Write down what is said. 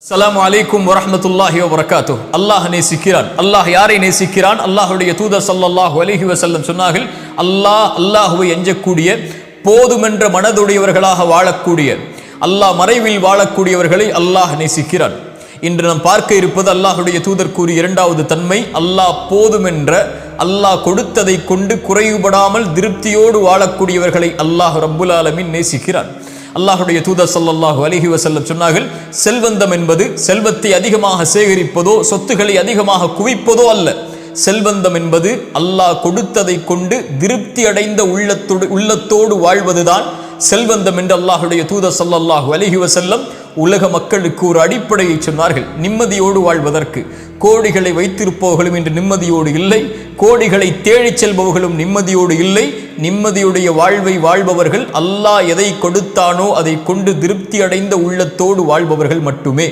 அஸ்ஸலாமு அலைக்கும் வரஹ்மத்துல்லாஹி வபரகாத்துஹ். அல்லாஹ் நேசிக்கிறான். அல்லாஹ் யாரை நேசிக்கிறான்? அல்லாஹ்வுடைய தூதர் ஸல்லல்லாஹு அலைஹி வஸல்லம் சொன்னார்கள், அல்லாஹ்வை அஞ்சக்கூடிய போதுமென்ற மனதுடையவர்களாக வாழக்கூடிய அல்லாஹ் மறைவில் வாழக்கூடியவர்களை அல்லாஹ் நேசிக்கிறான். இன்று நாம் பார்க்க இருப்பது அல்லாஹ்வுடைய தூதர் கூறிய இரண்டாவது தன்மை, அல்லாஹ் போதுமென்ற அல்லாஹ் கொடுத்ததை கொண்டு குறைவுபடாமல் திருப்தியோடு வாழக்கூடியவர்களை அல்லாஹ் ரப்புல் ஆலமீன் நேசிக்கிறான். அல்லாஹ்வுடைய தூதர் ஸல்லல்லாஹு அலைஹி வஸல்லம் சொன்னார்கள், செல்வந்தம் என்பது செல்வத்தை அதிகமாக சேகரிப்பதோ சொத்துக்களை அதிகமாக குவிப்பதோ அல்ல. செல்வந்தம் என்பது அல்லாஹ் கொடுத்ததை கொண்டு திருப்தி அடைந்த உள்ளத்தோடு வாழ்வதுதான் செல்வந்தம் என்று அல்லாஹ்வுடைய தூதர் ஸல்லல்லாஹு அலைஹி வஸல்லம் உலக மக்களுக்கு ஒரு அடிப்படையை சொன்னார்கள். நிம்மதியோடு வாழ்வதற்கு கோடிகளை வைத்திருப்பவர்களும் இன்று நிம்மதியோடு இல்லை, கோடிகளை தேடிச் செல்பவர்களும் நிம்மதியோடு இல்லை. நிம்மதியுடைய வாழ்வை வாழ்பவர்கள் அல்லாஹ் எதை கொடுத்தானோ அதை கொண்டு திருப்தி அடைந்த உள்ளத்தோடு வாழ்பவர்கள் மட்டுமே.